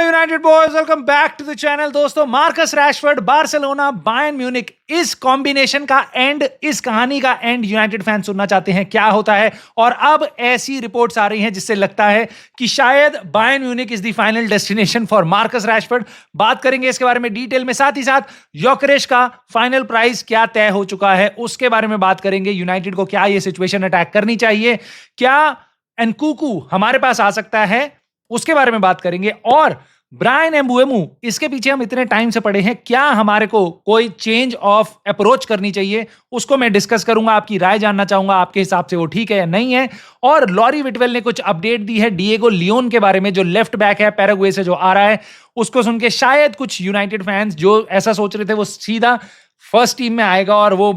United boys, welcome back to the channel. दोस्तों, Marcus Rashford, Barcelona, Bayern Munich, इस combination का end, इस कहानी का एंड यूनाइटेड फैन सुनना चाहते हैं। क्या होता है? और अब ऐसी रिपोर्ट्स आ रही हैं जिससे लगता है कि शायद Bayern Munich is the final destination for Marcus Rashford. बात करेंगे इसके बारे में डिटेल में, साथ ही साथ योकेरेश का फाइनल प्राइस क्या तय हो चुका है उसके बारे में बात करेंगे। यूनाइटेड को क्या ये सिचुएशन अटैक करनी चाहिए? क्या एनकुकू हमारे पास आ सकता है? उसके बारे में बात करेंगे। और ब्रायन एम्बुएमू, इसके पीछे हम इतने टाइम से पड़े हैं, क्या हमारे को कोई चेंज ऑफ अप्रोच करनी चाहिए? उसको मैं डिस्कस करूंगा, आपकी राय जानना चाहूंगा, आपके हिसाब से वो ठीक है या नहीं है। और लॉरी विटवेल ने कुछ अपडेट दी है डिएगो लियोन के बारे में, जो लेफ्ट बैक है पैराग्वे से जो आ रहा है। उसको सुन के शायद कुछ यूनाइटेड फैंस जो ऐसा सोच रहे थे वो सीधा फर्स्ट टीम में आएगा और वो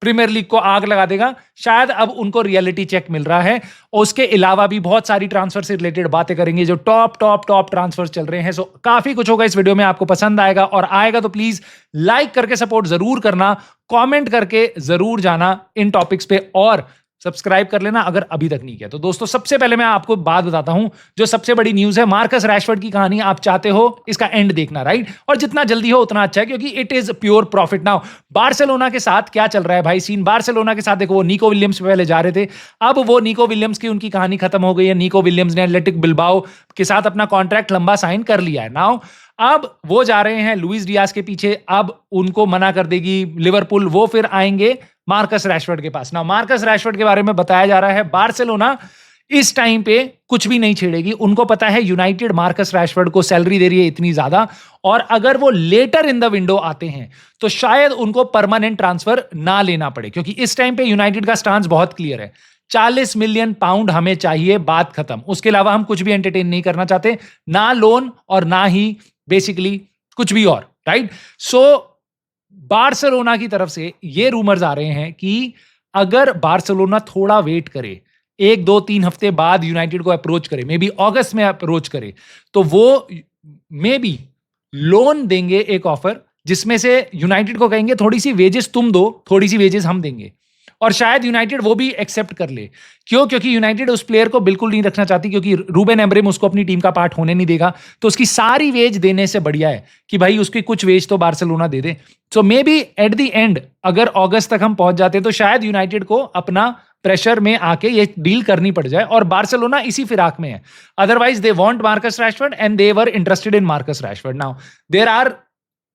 प्रीमियर लीग को आग लगा देगा, शायद अब उनको रियलिटी चेक मिल रहा है। और उसके अलावा भी बहुत सारी ट्रांसफर से रिलेटेड बातें करेंगे, जो टॉप ट्रांसफर चल रहे हैं। सो काफी कुछ होगा इस वीडियो में, आपको पसंद आएगा। और आएगा तो प्लीज लाइक करके सपोर्ट जरूर करना, कमेंट करके जरूर जाना इन टॉपिक्स पे, और सब्सक्राइब कर लेना अगर अभी तक नहीं किया तो। दोस्तों, सबसे पहले मैं आपको बात बताता हूं, जो सबसे बड़ी न्यूज है, मार्कस रैशफोर्ड की कहानी आप चाहते हो इसका एंड देखना, राइट? और जितना जल्दी हो उतना अच्छा है, क्योंकि it is pure profit. Now Barcelona के साथ क्या चल रहा है भाई सीन? बार्सिलोना के साथ देखो, वो निको विलियम्स पे पहले जा रहे थे, अब वो निको विलियम्स की उनकी कहानी खत्म हो गई है। निको विलियम्स ने एथलेटिक बिल्बाओ के साथ अपना कॉन्ट्रैक्ट लंबा साइन कर लिया है। नाउ अब वो जा रहे हैं लुइस डियाज के पीछे, अब उनको मना कर देगी लिवरपूल, वो फिर आएंगे मार्कस रैशफोर्ड के पास। ना मार्कस रैशफोर्ड के बारे में बताया जा रहा है बार्सिलोना इस टाइम पे कुछ भी नहीं छेड़ेगी। उनको पता है यूनाइटेड मार्कस रैशफोर्ड को सैलरी दे रही है इतनी ज्यादा, और अगर वो लेटर इन द विंडो आते हैं तो शायद उनको परमानेंट ट्रांसफर ना लेना पड़े, क्योंकि इस टाइम पे यूनाइटेड का स्टांस बहुत क्लियर है। 40 मिलियन पाउंड हमें चाहिए, बात खत्म। उसके अलावा हम कुछ भी एंटरटेन नहीं करना चाहते, ना लोन और ना ही बेसिकली कुछ भी और, राइट? सो बार्सिलोना की तरफ से ये रूमर्स आ रहे हैं कि अगर बार्सिलोना थोड़ा वेट करे, 1-2-3 हफ्ते बाद यूनाइटेड को अप्रोच करे, मे बी अगस्त में अप्रोच करे, तो वो मे बी लोन देंगे, एक ऑफर जिसमें से यूनाइटेड को कहेंगे थोड़ी सी वेजेस तुम दो, थोड़ी सी वेजेस हम देंगे। और शायद यूनाइटेड वो भी एक्सेप्ट कर ले। क्यों? क्योंकि यूनाइटेड उस प्लेयर को बिल्कुल नहीं रखना चाहती, क्योंकि रूबेन एमरेम उसको अपनी टीम का पार्ट होने नहीं देगा। तो उसकी सारी वेज देने से बढ़िया है कि भाई उसकी कुछ वेज तो Barcelona they they. So may be at the end अगर अगस्त तक हम पहुंच जाते तो शायद यूनाइटेड को अपना प्रेशर में आके ये डील करनी पड़ जाए, और बार्सिलोना इसी फिराक में है। Otherwise they want Marcus Rashford and they were interested in Marcus Rashford. Now there are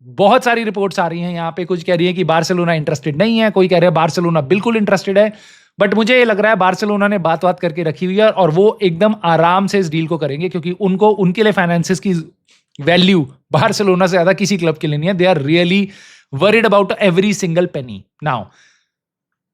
बहुत सारी रिपोर्ट्स आ रही हैं यहाँ पे, कुछ कह रही है कि बार्सिलोना इंटरेस्टेड नहीं है, कोई कह रहा है बार्सिलोना बिल्कुल इंटरेस्टेड है। बट मुझे ये लग रहा है बार्सिलोना ने बात करके रखी हुई है, और वो एकदम आराम से इस डील को करेंगे, क्योंकि उनको उनके लिए फाइनेंसिस की वैल्यू बार्सिलोना से ज्यादा किसी क्लब के लिए नहीं है। They are really worried about every single penny. Now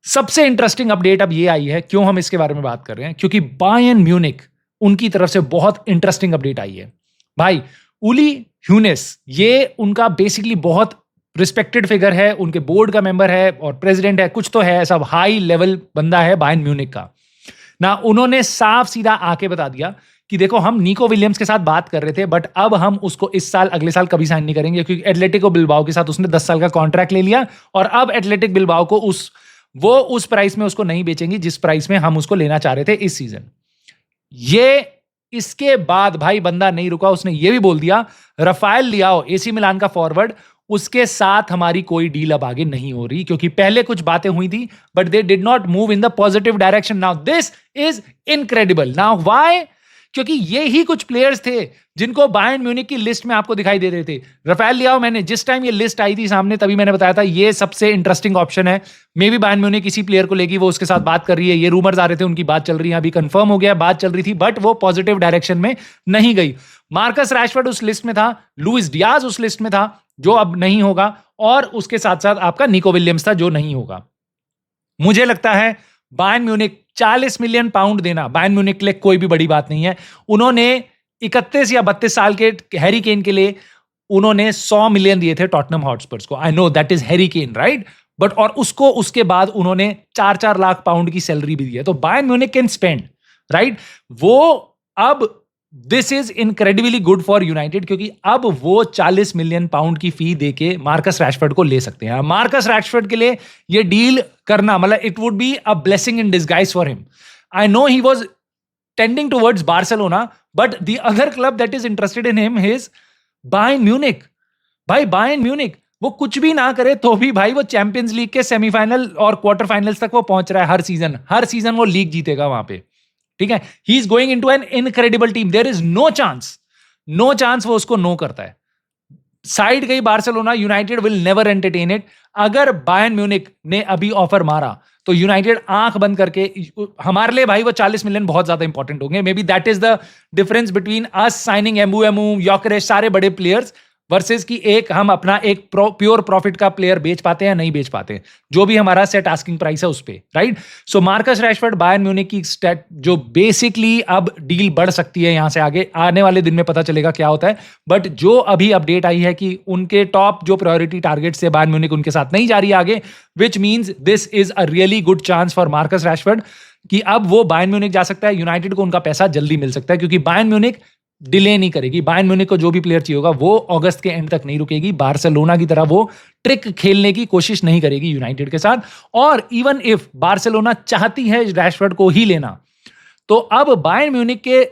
सबसे इंटरेस्टिंग अपडेट अब ये आई है, क्यों हम इसके बारे में बात कर रहे हैं? क्योंकि बायर्न म्यूनिक, उनकी तरफ से बहुत इंटरेस्टिंग अपडेट आई है भाई। उली ह्यूनेस, ये उनका बेसिकली बहुत रिस्पेक्टेड फिगर है, उनके बोर्ड का मेंबर है और प्रेसिडेंट है, कुछ तो है, सब हाई लेवल बंदा है बायर्न म्यूनिक का ना। उन्होंने साफ सीधा आके बता दिया कि देखो, हम निको विलियम्स के साथ बात कर रहे थे, बट अब हम उसको इस साल, अगले साल कभी साइन नहीं करेंगे, क्योंकि एथलेटिको बिल्बाओ के साथ उसने 10 साल का कॉन्ट्रैक्ट ले लिया, और अब एथलेटिक बिल्बाओ को उस प्राइस में उसको नहीं बेचेंगी जिस प्राइस में हम उसको लेना चाह रहे थे इस सीजन। ये इसके बाद भाई बंदा नहीं रुका, उसने ये भी बोल दिया राफेल लियाओ, एसी मिलान का फॉरवर्ड, उसके साथ हमारी कोई डील अब आगे नहीं हो रही, क्योंकि पहले कुछ बातें हुई थी but they did not move in the positive direction. Now this is incredible. Now why? क्योंकि ये ही कुछ प्लेयर्स थे जिनको बायर्न म्यूनिक की लिस्ट में आपको दिखाई दे रहे थे। राफेल लियाओ, मैंने जिस टाइम ये लिस्ट आई थी सामने, तभी मैंने बताया था ये सबसे इंटरेस्टिंग ऑप्शन है। मे बी बायर्न म्यूनिक किसी प्लेयर को लेगी, वो उसके साथ बात कर रही है, ये रूमर्स आ रहे थे, उनकी बात चल रही है, अभी कंफर्म हो गया, बात चल रही थी, बट वो पॉजिटिव डायरेक्शन में नहीं गई। मार्कस रैशफोर्ड उस लिस्ट में था, लुइस डियाज उस लिस्ट में था, जो अब नहीं होगा, और उसके साथ साथ आपका निको विलियम्स था, जो नहीं होगा। मुझे लगता है बायर्न म्यूनिक 40 मिलियन पाउंड देना बायर्न म्यूनिक के लिए कोई भी बड़ी बात नहीं है। उन्होंने 31 या 32 साल के हैरी केन के लिए उन्होंने 100 मिलियन दिए थे टॉटनहम हॉटस्पर्स को। I know that is Harry Kane, right? But और उसको उसके बाद उन्होंने 4-4 लाख पाउंड की सैलरी भी दी है। तो Bayern Munich can spend, right? वो अब this is incredibly good for United, क्योंकि अब वो 40 मिलियन पाउंड की फी देके मार्कस रैशफोर्ड को ले सकते हैं। मार्कस रैशफोर्ड के लिए ये डील करना, मतलब it would be a blessing in disguise for him. I know he was tending towards Barcelona, but the other club that is interested in him is Bayern Munich. भाई Bayern Munich वो कुछ भी ना करे तो भी भाई वो चैंपियंस लीग के सेमीफाइनल और क्वार्टर फाइनल्स तक वो पहुंच रहा है हर सीजन वो लीग जीतेगा वहां पे, ठीक है। He is going into an incredible team, there is no chance वो उसको नो करता है। साइड गई Barcelona, United will never entertain it. अगर बायर्न म्यूनिक ने अभी ऑफर मारा तो यूनाइटेड आंख बंद करके, हमारे लिए भाई वो 40 मिलियन बहुत ज्यादा इंपॉर्टेंट होंगे। Maybe that is the difference between us signing Mbeumo, Gyokeres, सारे बड़े प्लेयर्स वर्सेस की एक हम अपना एक प्योर प्रॉफिट का प्लेयर बेच पाते हैं नहीं बेच पाते, जो भी हमारा सेट आस्किंग प्राइस है उस पे, राइट। सो मार्कस रैशफोर्ड बायर्न म्यूनिक की स्टेट जो बेसिकली अब डील बढ़ सकती है यहां से आगे, आने वाले दिन में पता चलेगा क्या होता है। बट जो अभी अपडेट आई है कि उनके टॉप जो प्रायोरिटी टारगेट से बायर्न म्यूनिक उनके साथ नहीं जा रही आगे, which means this is a really good chance for Marcus Rashford कि अब वो बायर्न म्यूनिक जा सकता है। यूनाइटेड को उनका पैसा जल्दी मिल सकता है क्योंकि बायर्न म्यूनिक डिले नहीं करेगी। बायर्न म्यूनिक को जो भी प्लेयर चाहिए होगा वो अगस्त के एंड तक नहीं रुकेगी। बार्सिलोना की तरह वो ट्रिक खेलने की कोशिश नहीं करेगी यूनाइटेड के साथ। और इवन इफ बार्सिलोना चाहती है रैशफोर्ड को ही लेना, तो अब बायर्न म्यूनिक के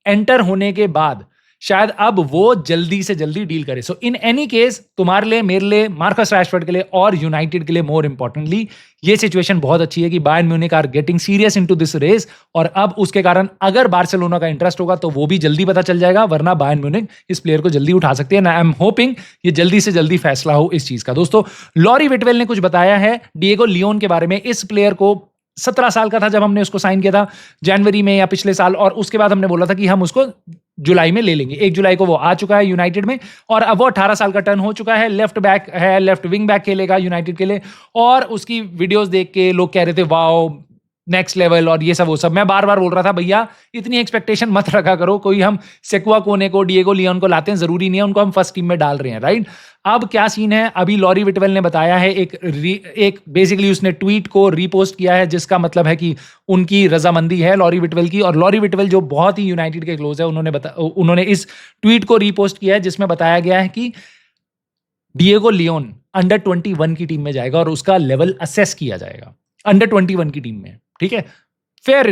एंटर होने के बाद शायद अब वो जल्दी से जल्दी डील करे। सो इन एनी केस तुम्हारे लिए, मेरे लिए, मार्कस रैशफोर्ड के लिए और यूनाइटेड के लिए मोर इंपॉर्टेंटली ये सिचुएशन बहुत अच्छी है कि Bayern Munich are getting serious into this race. और अब उसके कारण अगर बार्सिलोना का इंटरेस्ट होगा तो वो भी जल्दी पता चल जाएगा, वरना बायर्न म्यूनिक इस प्लेयर को जल्दी उठा सकती है। आई एम होपिंग ये जल्दी से जल्दी फैसला हो इस चीज का। दोस्तों लॉरी विटवेल ने कुछ बताया है डिएगो लियोन के बारे में। इस प्लेयर को 17 साल का था जब हमने उसको साइन किया था जनवरी में या पिछले साल, और उसके बाद हमने बोला था कि हम उसको जुलाई में ले लेंगे। 1 जुलाई को वो आ चुका है यूनाइटेड में और अब वो 18 साल का टर्न हो चुका है। लेफ्ट बैक है, लेफ्ट विंग बैक खेलेगा यूनाइटेड के लिए। और उसकी वीडियोस देख के लोग कह रहे थे वाओ नेक्स्ट लेवल और ये सब वो सब। मैं बार बार बोल रहा था भैया इतनी एक्सपेक्टेशन मत रखा करो। कोई हम सेक्वा कोने को, डिएगो लियोन को लाते हैं, जरूरी नहीं है उनको हम फर्स्ट टीम में डाल रहे हैं, राइट। अब क्या सीन है, अभी लॉरी विटवेल ने बताया है, एक बेसिकली उसने ट्वीट को रीपोस्ट किया है जिसका मतलब है कि उनकी रजामंदी है लॉरी विटवेल की। और लॉरी विटवेल जो बहुत ही यूनाइटेड के क्लोज है, उन्होंने इस ट्वीट को रीपोस्ट किया है जिसमें बताया गया है कि डिएगो लियोन अंडर 21 की टीम में जाएगा और उसका लेवल असेस किया जाएगा अंडर 21 की टीम में, ठीक है। फेयर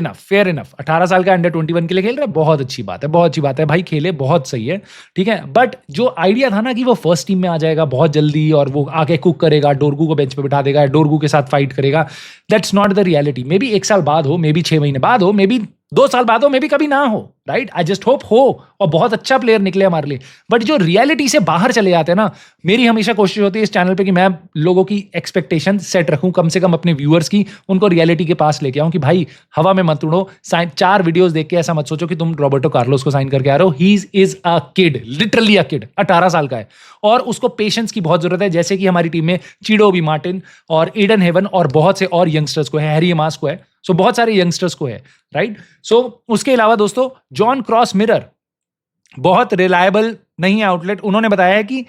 इनफ 18 साल का अंडर 21 के लिए खेल रहा है, बहुत अच्छी बात है भाई, खेले बहुत सही है, ठीक है। बट जो आइडिया था ना कि वो फर्स्ट टीम में आ जाएगा बहुत जल्दी और वो आके कुक करेगा, डोरगू को बेंच पे बिठा देगा, डोरगू के साथ फाइट करेगा, that's not the reality. May be 1 साल बाद हो, मे बी 6 महीने बाद हो, मे बी 2 साल बाद हो, मे बी कभी ना हो, राइट। आई जस्ट होप हो और बहुत अच्छा प्लेयर निकले हमारे लिए। बट जो रियलिटी से बाहर चले जाते हैं ना, मेरी हमेशा कोशिश होती है इस चैनल पे कि मैं लोगों की एक्सपेक्टेशन सेट रखूं, कम से कम अपने व्यूअर्स की, उनको रियलिटी के पास लेके आऊं कि भाई हवा में मत उड़ो। 4 वीडियोस देख के ऐसा मत सोचो कि तुम रॉबर्टो कार्लोस को साइन करके आ रहे हो। He is a kid, literally a kid, 18 साल का है और उसको पेशेंस की बहुत जरूरत है, जैसे कि हमारी टीम में चिडो बी मार्टिन और ईडन हेवन और बहुत से और यंगस्टर्स को है, हैरी मास को है, सो बहुत सारे यंगस्टर्स को है, राइट। सो उसके अलावा दोस्तों जॉन क्रॉस मिरर बहुत रिलायबल नहीं है आउटलेट, उन्होंने बताया है कि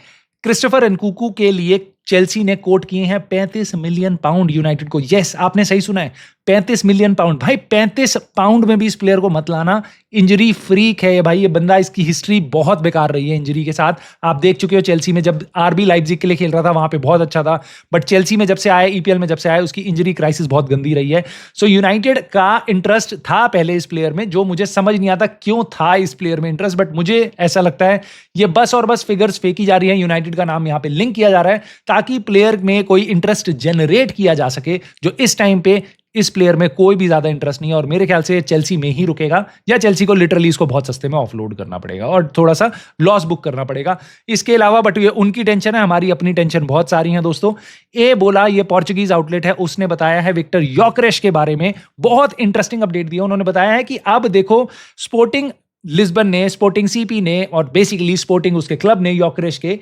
क्रिस्टोफर एनकुकू के लिए चेल्सी ने कोट किए हैं 35 मिलियन पाउंड यूनाइटेड को। यस, आपने सही सुना है, 35 मिलियन पाउंड। भाई 35 पाउंड में भी इस प्लेयर को मत लाना, इंजरी फ्रीक है भाई ये बंदा, इसकी हिस्ट्री बहुत बेकार रही है इंजरी के साथ। आप देख चुके हो चेल्सी में जब आरबी लाइप्जिग के लिए खेल रहा था वहां पे बहुत अच्छा था, बट चेल्सी में जब से आया, ईपीएल में जब से आया, उसकी इंजरी क्राइसिस बहुत गंदी रही है। सो यूनाइटेड का इंटरेस्ट था पहले इस प्लेयर में, जो मुझे समझ नहीं आता क्यों था इस प्लेयर में इंटरेस्ट, बट मुझे ऐसा लगता है ये बस और बस फिगर्स फेंकी जा रही है, यूनाइटेड का नाम यहाँ पे लिंक किया जा रहा है ताकि प्लेयर में कोई इंटरेस्ट जनरेट किया जा सके, जो इस टाइम पे इस प्लेयर में कोई भी ज्यादा इंटरेस्ट नहीं है। और मेरे ख्याल से चेल्सी में ही रुकेगा या चेल्सी को लिटरली इसको बहुत सस्ते में ऑफलोड करना पड़ेगा और थोड़ा सा लॉस बुक करना पड़ेगा। इसके अलावा बट ये उनकी टेंशन है, हमारी अपनी टेंशन बहुत सारी है दोस्तों। ए बोला, ये पोर्चुगीज आउटलेट है, उसने बताया है विक्टर योकेरेश के बारे में बहुत इंटरेस्टिंग अपडेट दिया। उन्होंने बताया है कि अब देखो स्पोर्टिंग लिस्बन ने, स्पोर्टिंग सीपी ने और बेसिकली स्पोर्टिंग उसके क्लब ने योकेरेश के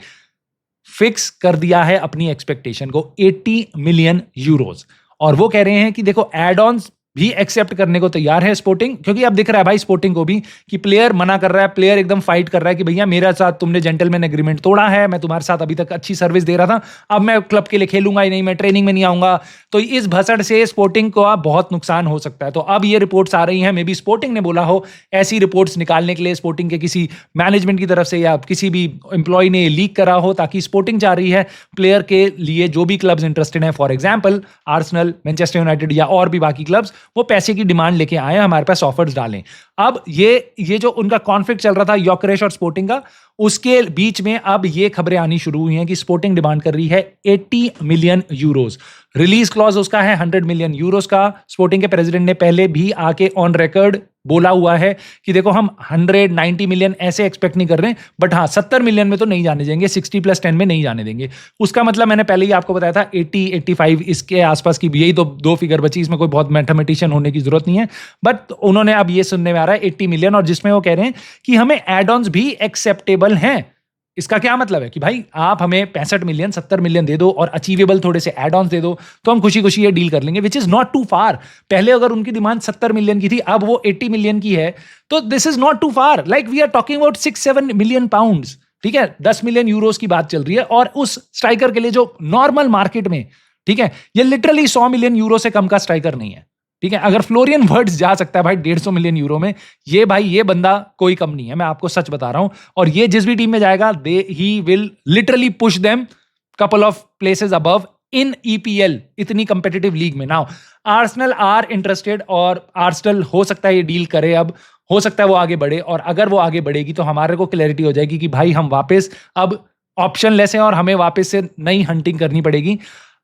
फिक्स कर दिया है अपनी एक्सपेक्टेशन को 80 मिलियन यूरोज। और वो कह रहे हैं कि देखो एड ऑन्स भी एक्सेप्ट करने को तैयार है स्पोर्टिंग, क्योंकि अब दिख रहा है भाई स्पोर्टिंग को भी कि प्लेयर मना कर रहा है, प्लेयर एकदम फाइट कर रहा है कि भैया मेरे साथ तुमने जेंटलमैन एग्रीमेंट तोड़ा है, मैं तुम्हारे साथ अभी तक अच्छी सर्विस दे रहा था, अब मैं क्लब के लिए खेलूंगा ही नहीं, मैं ट्रेनिंग में नहीं आऊंगा। तो इस भसड़ से स्पोर्टिंग को अब बहुत नुकसान हो सकता है। तो अब ये रिपोर्ट्स आ रही हैं, मे बी स्पोर्टिंग ने बोला हो ऐसी रिपोर्ट्स निकालने के लिए, स्पोर्टिंग के किसी मैनेजमेंट की तरफ से या किसी भी एम्प्लॉय ने लीक करा हो, ताकि स्पोर्टिंग चाह रही है प्लेयर के लिए जो भी क्लब्स इंटरेस्टेड हैं, for example Arsenal, Manchester United या और भी बाकी क्लब्स, वो पैसे की डिमांड लेके आए, हमारे पास ऑफर्स डालें। अब ये जो उनका कॉन्फ्लिक्ट चल रहा था योकेरेश और स्पोर्टिंग का, उसके बीच में अब ये खबरें आनी शुरू हुई हैं कि स्पोर्टिंग डिमांड कर रही है 80 मिलियन यूरोज। रिलीज क्लॉज उसका है 100 मिलियन यूरोज का। स्पोर्टिंग के प्रेसिडेंट ने पहले भी आके ऑन रिकॉर्ड बोला हुआ है कि देखो हम 190 मिलियन ऐसे एक्सपेक्ट नहीं कर रहे हैं, बट हाँ 70 मिलियन में तो नहीं जाने देंगे, 60+10 में नहीं जाने देंगे। उसका मतलब मैंने पहले ही आपको बताया था 80-85 इसके आसपास की, यही तो दो फिगर बची, इसमें कोई बहुत मैथमेटिशियन होने की जरूरत नहीं है। बट उन्होंने अब ये सुनने में आ रहा है 80 मिलियन, और जिसमें वो कह रहे हैं कि हमें एड ऑन्स भी एक्सेप्टेबल हैं। इसका क्या मतलब है कि भाई आप हमें 65 मिलियन 70 मिलियन दे दो और अचीवेबल थोड़े से एड ऑन्स दे दो, तो हम खुशी खुशी ये डील कर लेंगे, विच इज नॉट टू फार। पहले अगर उनकी डिमांड 70 मिलियन की थी, अब वो 80 मिलियन की है, तो this is not too far. Like we are talking about 6-7 million pounds, ठीक है, 10 मिलियन यूरोस की बात चल रही है। और उस स्ट्राइकर के लिए जो नॉर्मल मार्केट में, ठीक है, ये लिटरली 100 मिलियन यूरो से कम का स्ट्राइकर नहीं है, ठीक है। अगर फ्लोरियन वर्ड्स जा सकता है भाई 150 मिलियन यूरो में, ये भाई ये बंदा कोई कम नहीं है, मैं आपको सच बता रहा हूं। और ये जिस भी टीम में जाएगा, he will literally push them couple of places above in EPL, इतनी कंपेटिटिव लीग में। नाउ आर्सेनल आर इंटरेस्टेड, और आर्सेनल हो सकता है ये डील करे, अब हो सकता है वो आगे बढ़े, और अगर वो आगे बढ़ेगी तो हमारे को क्लैरिटी हो जाएगी कि भाई हम वापस अब ऑप्शन लेस हैं और हमें वापस से नई हंटिंग करनी पड़ेगी।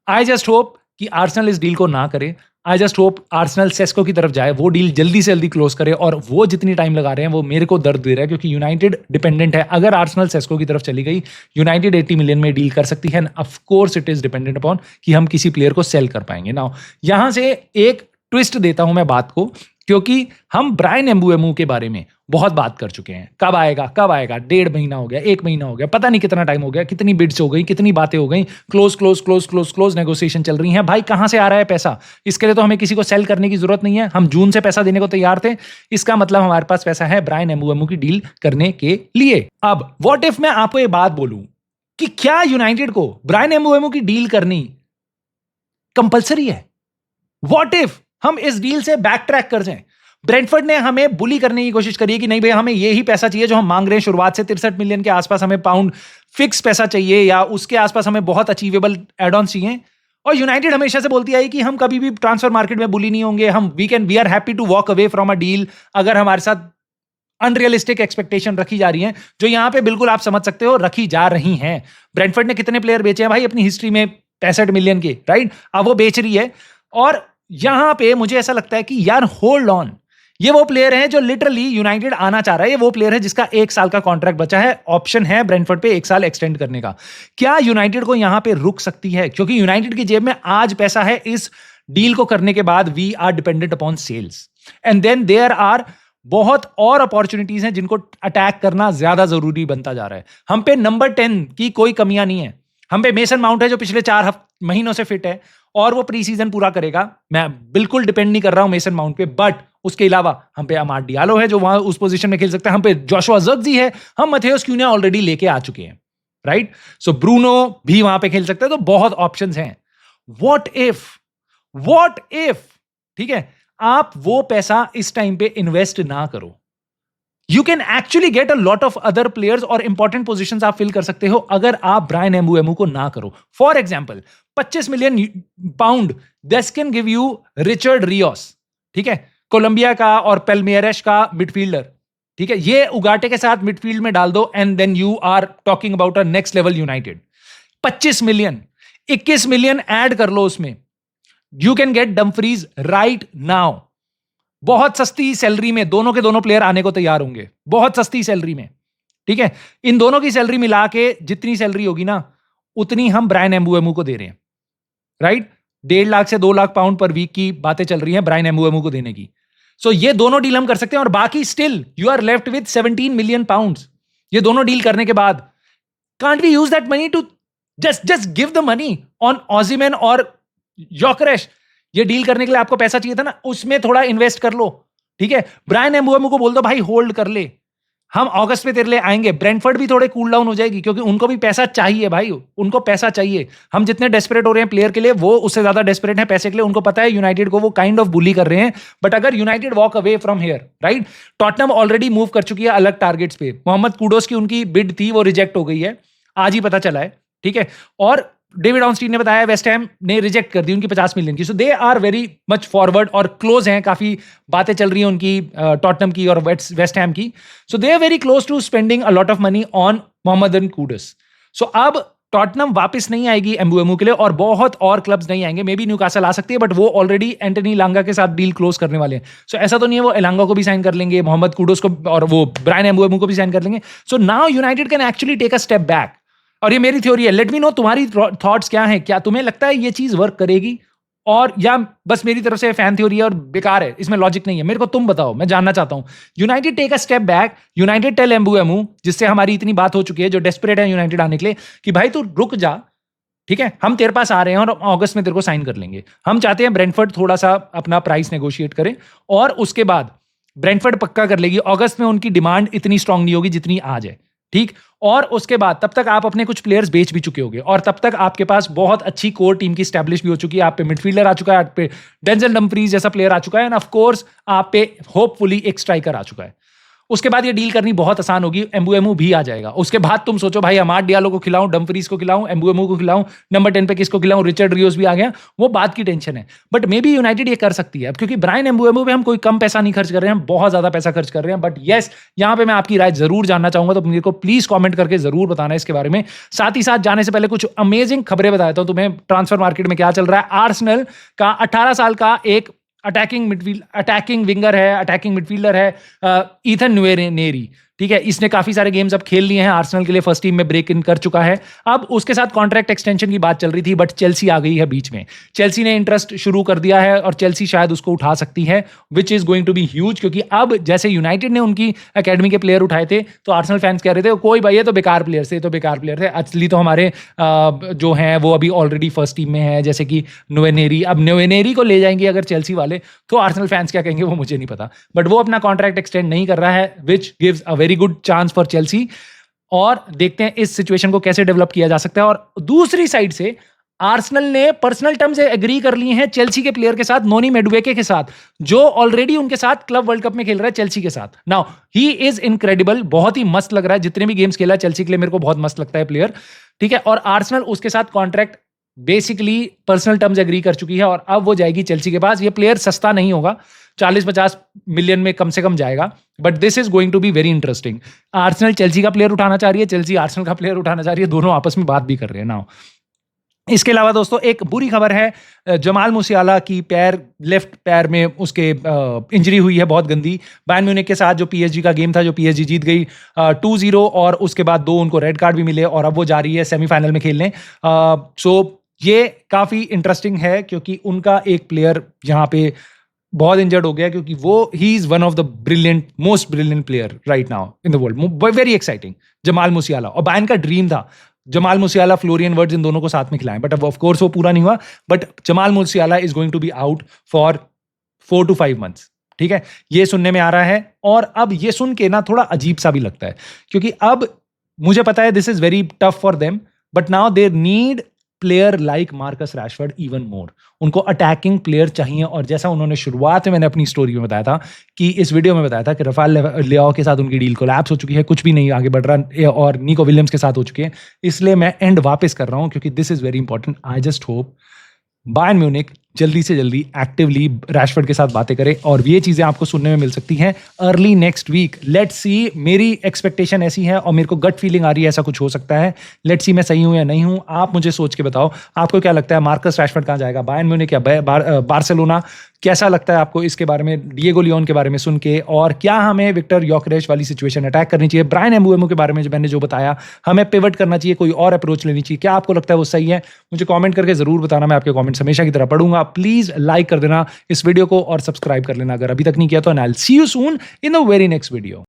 आई जस्ट होप कि आर्सेनल इस डील को ना करे। I just hope Arsenal Sesko की तरफ जाए, वो डील जल्दी से जल्दी क्लोज करे। और वो जितनी टाइम लगा रहे हैं वो मेरे को दर्द दे रहा है, क्योंकि यूनाइटेड डिपेंडेंट है। अगर आर्सेनल सेस्को की तरफ चली गई, यूनाइटेड 80 मिलियन में डील कर सकती है, of course it is dependent upon कि हम किसी प्लेयर को सेल कर पाएंगे। नाउ यहां से एक ट्विस्ट देता हूं मैं बात को, क्योंकि हम ब्रायन एम्बुएमू के बारे में बहुत बात कर चुके हैं। कब आएगा कब आएगा, 1.5 महीना हो गया, 1 महीना हो गया, पता नहीं कितना टाइम हो गया, कितनी बिड्स हो गई, कितनी बातें हो गई, क्लोज नेगोशिएशन चल रही हैं। भाई कहां से आ रहा है पैसा? इसके लिए तो हमें किसी को सेल करने की जरूरत नहीं है, हम जून से पैसा देने को तैयार थे। इसका मतलब हमारे पास पैसा है ब्रायन एम्बुएमू की डील करने के लिए। अब व्हाट इफ मैं आपको ये बात बोलूं कि क्या यूनाइटेड को ब्रायन एम्बुएमू की डील करनी कंपलसरी है? व्हाट इफ हम इस डील से बैक ट्रैक कर जाएं? ब्रेंटफोर्ड ने हमें बुली करने की कोशिश करी है कि नहीं भाई हमें यही पैसा चाहिए जो हम मांग रहे हैं, शुरुआत से 63 मिलियन के आसपास हमें पाउंड फिक्स पैसा चाहिए, या उसके आसपास हमें बहुत अचीवेबल एड ऑन चाहिए। और यूनाइटेड हमेशा से बोलती आई कि हम कभी भी ट्रांसफर मार्केट में बुली नहीं होंगे, हम we are happy to walk away from a deal अगर हमारे साथ अनरियलिस्टिक एक्सपेक्टेशन रखी जा रही हैं, जो यहां पे बिल्कुल आप समझ सकते हो रखी जा रही हैं। ब्रेंटफोर्ड ने कितने प्लेयर बेचे हैं भाई अपनी हिस्ट्री में? 65 मिलियन के, राइट? अब वो बेच रही है, और यहां पे मुझे ऐसा लगता है कि यार होल्ड ऑन, ये वो प्लेयर है जो लिटरली यूनाइटेड आना चाह रहा है, ये वो प्लेयर है जिसका 1 साल का कॉन्ट्रैक्ट बचा है, ऑप्शन है ब्रेंटफोर्ड पे 1 साल एक्सटेंड करने का। क्या यूनाइटेड को यहां पे रुक सकती है? क्योंकि यूनाइटेड की जेब में आज पैसा है, इस डील को करने के बाद we are dependent upon sales, and then there are बहुत और अपॉर्चुनिटीज हैं जिनको अटैक करना ज्यादा जरूरी बनता जा रहा है। हम पे नंबर 10 की कोई कमियां नहीं है। हम पे मेसन माउंट है जो पिछले 4 महीनों से फिट है और वो प्री सीजन पूरा करेगा। मैं बिल्कुल डिपेंड नहीं कर रहा हूं मेसन माउंट पे, बट उसके अलावा हम पे अमाड डियालो है जो वहां उस पोजीशन में खेल सकता है, हम पे जोशुआ ज़र्क्ज़ी है, हम मथेउस क्यून्या ऑलरेडी लेके आ चुके हैं, राइट? सो ब्रूनो भी वहां पे खेल सकता है, तो बहुत ऑप्शंस हैं। व्हाट इफ, ठीक है, आप वो पैसा इस टाइम पे इन्वेस्ट ना करो, you can actually get a lot of other players और इंपॉर्टेंट पोजीशंस आप फिल कर सकते हो अगर आप ब्रायन एम्बुएमू को ना करो। For example 25 million pound this can give you Richard Rios, ठीक है, कोलंबिया का और पेल्मेयरेस का मिडफील्डर, ठीक है, ये उगाटे के साथ मिडफील्ड में डाल दो and then you are talking about a next level United. 25 million, 21 million add कर लो उसमें, you can get Dumfries right now. बहुत सस्ती सैलरी में दोनों के दोनों प्लेयर आने को तैयार होंगे, बहुत सस्ती सैलरी में, ठीक है। इन दोनों की सैलरी मिला के जितनी सैलरी होगी ना, उतनी हम ब्रायन एम्बुएमू को दे रहे हैं, राइट? 1.5 लाख से 2 लाख पाउंड पर वीक की बातें चल रही हैं ब्रायन एम्बुएमू को देने की। सो ये दोनों डील हम कर सकते हैं, और बाकी still you are left with 17 million pounds. ये दोनों डील करने के बाद can't we use that money to just give the money on Osimhen और योकेरेश? ये डील करने के लिए आपको पैसा चाहिए था ना, उसमें थोड़ा इन्वेस्ट कर लो, ठीक है। ब्रायन एम्बुएमू को बोल दो भाई होल्ड कर ले, हम अगस्त में तेरे लिए आएंगे। ब्रेंटफोर्ड भी थोड़े कूल डाउन हो जाएगी, क्योंकि उनको भी पैसा चाहिए भाई, उनको पैसा चाहिए। हम जितने डेस्परेट हो रहे हैं प्लेयर के लिए, वो उससे ज्यादा डेस्परेट है पैसे के लिए। उनको पता है यूनाइटेड को वो काइंड ऑफ बुली कर रहे हैं, बट अगर United walk away from here, right? Tottenham already move कर चुकी है अलग टारगेट्स पे। मोहम्मद कुडोस की उनकी बिड थी, वो रिजेक्ट हो गई है, आज ही पता चला है, ठीक है। और डेविड ऑनस्टीन ने बताया वेस्ट हैम ने रिजेक्ट कर दी उनकी 50 मिलियन की। So they are very much forward और क्लोज हैं, काफी बातें चल रही हैं उनकी टॉटनम की और वेस्ट हैम की। So they are very close to spending a lot of money on Mohammed Kudus. So अब टॉटनम वापस नहीं आएगी एम्बुएमू के लिए और बहुत और क्लब्स नहीं आएंगे। मे बी न्यूकासल आ सकती है, बट वो ऑलरेडी एंटनी लांगा के साथ डील क्लोज करने वाले हैं। सो ऐसा तो नहीं है वो एलांगा को भी साइन कर लेंगे, मोहम्मद कूडोस को और वो ब्रायन एम्बुएमू को भी साइन कर लेंगे। So now United can actually take a step back. और ये मेरी थ्योरी है, लेट मी नो तुम्हारी थॉट्स क्या हैं। क्या तुम्हें लगता है ये चीज वर्क करेगी, और या बस मेरी तरफ से फैन थ्योरी है और बेकार है, इसमें लॉजिक नहीं है? मेरे को तुम बताओ, मैं जानना चाहता हूं। United take a step back, United tell Mbeumo, जिससे हमारी इतनी बात हो चुकी है, जो डेस्परेट है यूनाइटेड आने के लिए, कि भाई तू रुक जा, ठीक है, हम तेरे पास आ रहे हैं और अगस्त में तेरे को साइन कर लेंगे। हम चाहते हैं ब्रेंटफोर्ड थोड़ा सा अपना प्राइस नेगोशिएट करे, और उसके बाद ब्रेंटफोर्ड पक्का कर लेगी। अगस्त में उनकी डिमांड इतनी स्ट्रांग नहीं होगी जितनी आज है, ठीक। और उसके बाद तब तक आप अपने कुछ प्लेयर्स बेच भी चुके होगे, और तब तक आपके पास बहुत अच्छी कोर टीम की स्टैब्लिश भी हो चुकी है। आप पे मिडफील्डर आ चुका है, आप पे डेंजल डम्फ्रीज जैसा प्लेयर आ चुका है, एंड ऑफ कोर्स आप पे होपफुली एक स्ट्राइकर आ चुका है। उसके बाद ये डील करनी बहुत आसान होगी, एम्बुएमू भी आ जाएगा। उसके बाद तुम सोचो भाई अमाड डियालो को खिलाऊं, डम्फ्रीज को खिलाऊं, एम्बुएमू को खिलाऊं, नंबर 10 पे किसको खिलाऊं, रिचर्ड रियोस भी आ गया, वो बात की टेंशन है। बट मे बी यूनाइटेड ये कर सकती है, क्योंकि ब्रायन एम्बुएमू पे हम कोई कम पैसा नहीं खर्च कर रहे हैं, हम बहुत ज्यादा पैसा खर्च कर रहे हैं। बट येस, यहाँ पे मैं आपकी राय जरूर जानना चाहूंगा, तो मेरे को प्लीज कॉमेंट करके जरूर बताना इसके बारे में। साथ ही साथ जाने से पहले कुछ अमेजिंग खबरें बता देता हूं तुम्हें, ट्रांसफर मार्केट में क्या चल रहा है। आर्सेनल का 18 साल का एक अटैकिंग मिडफील्डर है ईथन नुएनेरी, ठीक है। इसने काफी सारे गेम्स अब खेल लिए हैं आर्सेनल के लिए, फर्स्ट टीम में ब्रेक इन कर चुका है। अब उसके साथ कॉन्ट्रैक्ट एक्सटेंशन की बात चल रही थी, बट चेल्सी आ गई है बीच में। चेल्सी ने इंटरेस्ट शुरू कर दिया है और चेल्सी शायद उसको उठा सकती है, which is going to be huge. क्योंकि अब जैसे यूनाइटेड ने उनकी एकेडमी के प्लेयर उठाए थे, तो आर्सेनल फैंस कह रहे थे कोई भाई ये तो बेकार प्लेयर थे, असली तो हमारे जो हैं वो अभी ऑलरेडी फर्स्ट टीम में है, जैसे कि नुएनेरी। अब नुएनेरी को ले जाएंगे अगर चेल्सी वाले, तो आर्सेनल फैंस क्या कहेंगे वो मुझे नहीं पता, बट वो अपना कॉन्ट्रैक्ट एक्सटेंड नहीं कर रहा है, which gives a very good chance for Chelsea. और देखते हैं इस सिचुएशन को कैसे डेवलप किया जा सकता है। और दूसरी साइड से आर्सेनल ने पर्सनल टर्म से एग्री कर लिए हैं चेल्सी के प्लेयर के साथ, नोनी मेडुएके के साथ, जो ऑलरेडी उनके साथ क्लब वर्ल्ड कप में खेल रहा है चेल्सी के साथ। नाउ ही इज इनक्रेडिबल, बहुत ही मस्त लग रहा है, जितने भी गेम्स खेला है चेल्सी के लिए मेरे को बहुत मस्त लगता है प्लेयर, ठीक है। और आर्सेनल उसके साथ contract basically personal terms agree कर चुकी है, और अब वो जाएगी चेल्सी के पास। ये प्लेयर सस्ता नहीं होगा, 40-50 मिलियन में कम से कम जाएगा, but this is going to be very interesting. Arsenal Chelsea का प्लेयर उठाना चाह रही है, चेल्सी आर्सेनल का प्लेयर उठाना चाह रही है, दोनों आपस में बात भी कर रहे हैं नाउ। इसके अलावा दोस्तों एक बुरी खबर है, जमाल मुसियाला की लेफ्ट पैर में उसके इंजरी हुई है बहुत गंदी। बायर्न म्यूनिख के साथ जो पीएसजी का गेम था, जो पीएसजी जीत गई 2-0, और उसके बाद 2 उनको रेड कार्ड भी मिले, और अब वो जा रही है सेमीफाइनल में खेलने। सो ये काफी इंटरेस्टिंग है, क्योंकि उनका एक प्लेयर यहाँ पे बहुत इंजर्ड हो गया, क्योंकि वो he is one of the most brilliant player right now in the world. Very exciting Jamal मुसियाला, और बायर्न का ड्रीम था जमाल मुसियाला, फ्लोरियन वर्ड्स, इन दोनों को साथ में खिलाएं, बट अब ऑफ कोर्स वो पूरा नहीं हुआ। But Jamal Musiala is going to be out for 4 to 5 months, ठीक है, ये सुनने में आ रहा है। और अब ये सुन के ना थोड़ा अजीब सा भी लगता है, क्योंकि अब मुझे पता है this is very tough for them, but now they need player like Marcus Rashford even more. उनको अटैकिंग प्लेयर चाहिए, और जैसा उन्होंने शुरुआत में मैंने अपनी स्टोरी में बताया था, कि इस वीडियो में बताया था कि राफेल लियाओ के साथ उनकी डील कोलैप्स हो चुकी है, कुछ भी नहीं आगे बढ़ रहा, और निको विलियम्स के साथ हो चुकी है। इसलिए मैं एंड वापस कर रहा हूं, क्योंकि this is very important. I just hope Bayern Munich जल्दी से जल्दी एक्टिवली रैशफोर्ड के साथ बातें करें, और ये चीजें आपको सुनने में मिल सकती हैं early next week. Let's see, मेरी एक्सपेक्टेशन ऐसी है, और मेरे को गट फीलिंग आ रही है ऐसा कुछ हो सकता है। लेट्स सी मैं सही हूं या नहीं हूं, आप मुझे सोच के बताओ आपको क्या लगता है, मार्कस रैशफोर्ड कहां जाएगा, बायर्न म्यूनिख या बार्सिलोना? कैसा लगता है आपको इसके बारे में, डिएगो लियोन के बारे में सुन के? और क्या हमें विक्टर योकेरेश वाली सिचुएशन अटैक करनी चाहिए? ब्रायन एम्बुएमू के बारे में जो मैंने बताया, हमें पिवट करना चाहिए, कोई और अप्रोच लेनी चाहिए? क्या आपको लगता है वो सही है? मुझे कमेंट करके जरूर बताना, मैं आपके कमेंट्स हमेशा की तरह पढ़ूंगा। प्लीज लाइक कर देना इस वीडियो को, और सब्सक्राइब कर लेना अगर अभी तक नहीं किया तो। And I will see you soon in the very next video.